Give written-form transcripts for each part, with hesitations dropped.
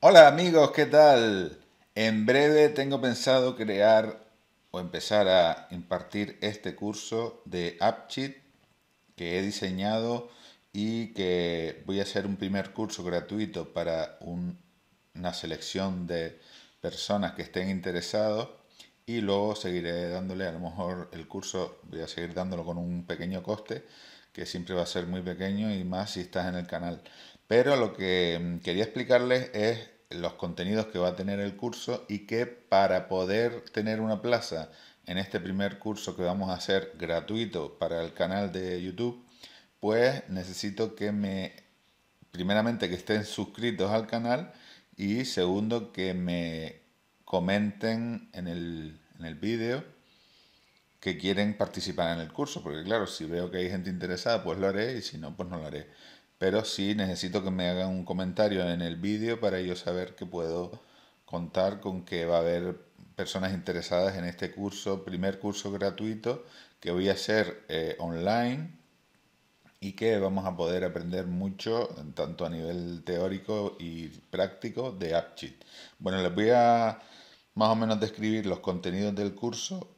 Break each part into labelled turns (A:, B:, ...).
A: Hola amigos, ¿qué tal? En breve tengo pensado crear o empezar a impartir este curso de AppCheat que he diseñado y que voy a hacer un primer curso gratuito para una selección de personas que estén interesados y luego seguiré dándole, a lo mejor el curso voy a seguir dándolo con un pequeño coste que siempre va a ser muy pequeño y más si estás en el canal. Pero lo que quería explicarles es los contenidos que va a tener el curso y que para poder tener una plaza en este primer curso que vamos a hacer gratuito para el canal de YouTube, pues necesito primeramente que estén suscritos al canal y segundo que me comenten en el vídeo que quieren participar en el curso, porque claro, si veo que hay gente interesada, pues lo haré y si no, pues no lo haré. Pero sí necesito que me hagan un comentario en el vídeo para yo saber que puedo contar con que va a haber personas interesadas en este curso, primer curso gratuito que voy a hacer online y que vamos a poder aprender mucho, tanto a nivel teórico y práctico, de AppCheat. Bueno, les voy a más o menos describir los contenidos del curso.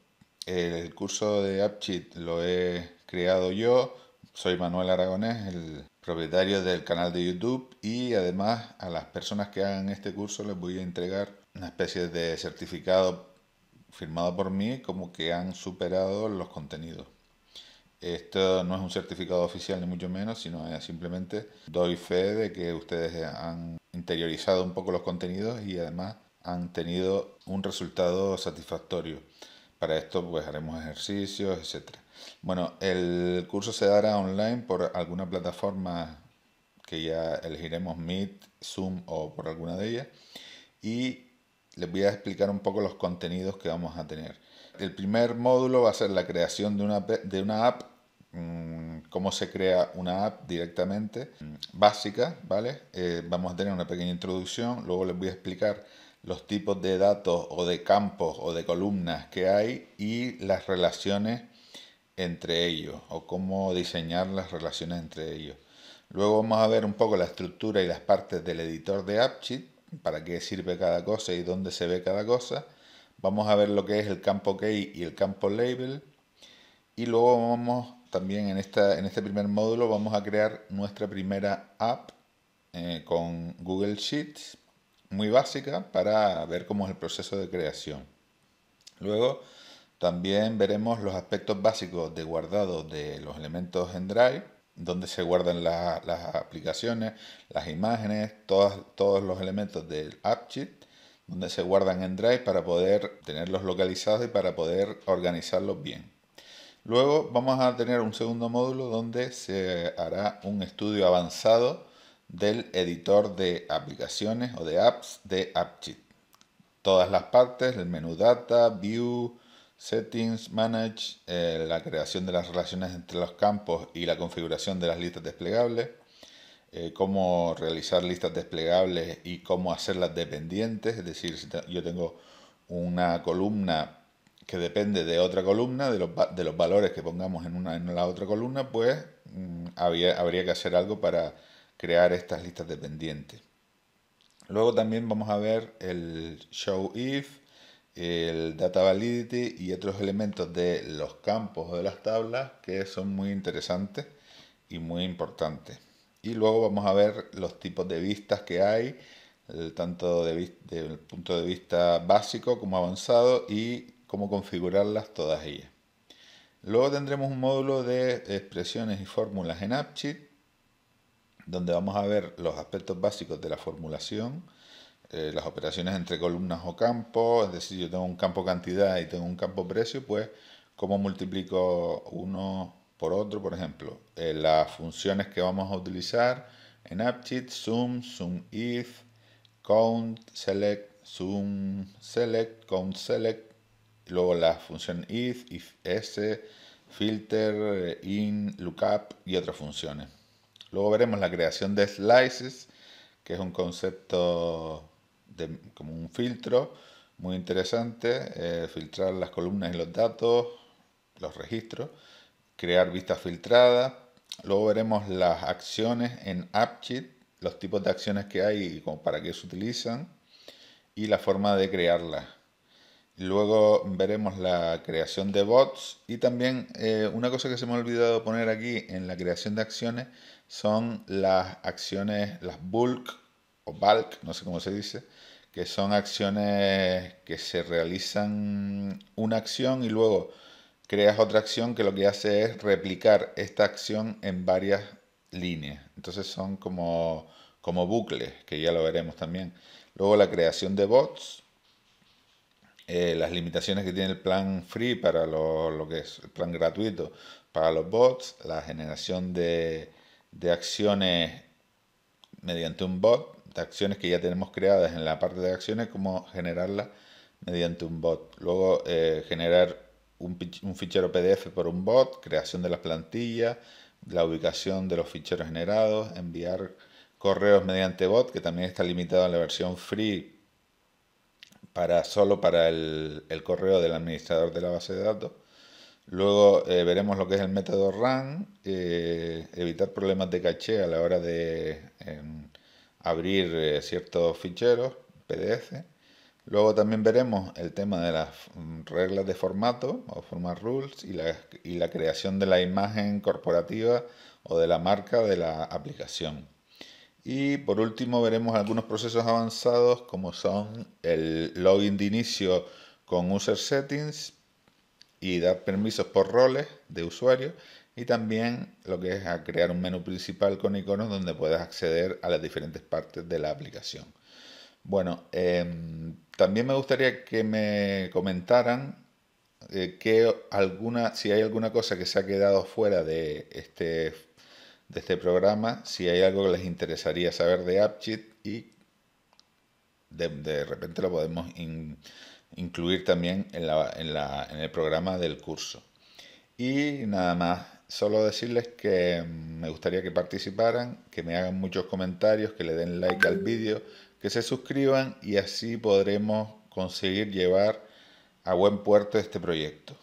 A: El curso de AppCheat lo he creado yo, soy Manuel Aragonés, el propietario del canal de YouTube, y además a las personas que hagan este curso les voy a entregar una especie de certificado firmado por mí como que han superado los contenidos. Esto no es un certificado oficial ni mucho menos, sino simplemente doy fe de que ustedes han interiorizado un poco los contenidos y además han tenido un resultado satisfactorio. Para esto pues haremos ejercicios, etcétera. Bueno, el curso se dará online por alguna plataforma que ya elegiremos, Meet, Zoom o por alguna de ellas, y les voy a explicar un poco los contenidos que vamos a tener. El primer módulo va a ser la creación de una app, cómo se crea una app directamente, básica, ¿vale? Vamos a tener una pequeña introducción, luego les voy a explicar los tipos de datos o de campos o de columnas que hay y las relaciones entre ellos o cómo diseñar las relaciones entre ellos. Luego vamos a ver un poco la estructura y las partes del editor de AppSheet, para qué sirve cada cosa y dónde se ve cada cosa. Vamos a ver lo que es el campo key y el campo label. Y luego vamos también en este primer módulo vamos a crear nuestra primera app con Google Sheets, muy básica, para ver cómo es el proceso de creación. Luego también veremos los aspectos básicos de guardado de los elementos en Drive, donde se guardan las aplicaciones, las imágenes, todos los elementos del AppSheet, donde se guardan en Drive para poder tenerlos localizados y para poder organizarlos bien. Luego vamos a tener un segundo módulo donde se hará un estudio avanzado del editor de aplicaciones o de apps de AppSheet. Todas las partes, el menú Data, View, Settings, Manage, la creación de las relaciones entre los campos y la configuración de las listas desplegables, cómo realizar listas desplegables y cómo hacerlas dependientes, es decir, si yo tengo una columna que depende de otra columna, de los valores que pongamos en la otra columna, pues habría que hacer algo para crear estas listas dependientes. Luego también vamos a ver el show if, el data validity y otros elementos de los campos o de las tablas que son muy interesantes y muy importantes. Y luego vamos a ver los tipos de vistas que hay, tanto desde el punto de vista básico como avanzado y cómo configurarlas todas ellas. Luego tendremos un módulo de expresiones y fórmulas en AppSheet, donde vamos a ver los aspectos básicos de la formulación, las operaciones entre columnas o campos, es decir, yo tengo un campo cantidad y tengo un campo precio, pues cómo multiplico uno por otro, por ejemplo, las funciones que vamos a utilizar en AppSheet, sum, sumIf, count, select, sum, select, count, select, y luego la función if, filter, in, lookup y otras funciones. Luego veremos la creación de slices, que es un concepto como un filtro muy interesante, filtrar las columnas y los datos, los registros, crear vistas filtradas. Luego veremos las acciones en AppSheet, los tipos de acciones que hay y como para qué se utilizan y la forma de crearlas. Luego veremos la creación de bots y también una cosa que se me ha olvidado poner aquí en la creación de acciones son las acciones, las bulk o bulk, no sé cómo se dice, que son acciones que se realizan una acción y luego creas otra acción que lo que hace es replicar esta acción en varias líneas. Entonces son como bucles, que ya lo veremos también. Luego la creación de bots, las limitaciones que tiene el plan free para lo que es el plan gratuito para los bots, la generación de acciones mediante un bot, de acciones que ya tenemos creadas en la parte de acciones, cómo generarlas mediante un bot. Luego generar un fichero PDF por un bot, creación de las plantillas, la ubicación de los ficheros generados, enviar correos mediante bot, que también está limitado en la versión free solo para el correo del administrador de la base de datos. Luego veremos lo que es el método run, evitar problemas de caché a la hora de abrir ciertos ficheros PDF. Luego también veremos el tema de las reglas de formato o format rules y la creación de la imagen corporativa o de la marca de la aplicación. Y por último veremos algunos procesos avanzados como son el login de inicio con user settings y dar permisos por roles de usuario y también lo que es a crear un menú principal con iconos donde puedas acceder a las diferentes partes de la aplicación. Bueno, también me gustaría que me comentaran si hay alguna cosa que se ha quedado fuera de este programa, si hay algo que les interesaría saber de AppCheat y de repente lo podemos incluir también en el programa del curso. Y nada más, solo decirles que me gustaría que participaran, que me hagan muchos comentarios, que le den like al vídeo, que se suscriban y así podremos conseguir llevar a buen puerto este proyecto.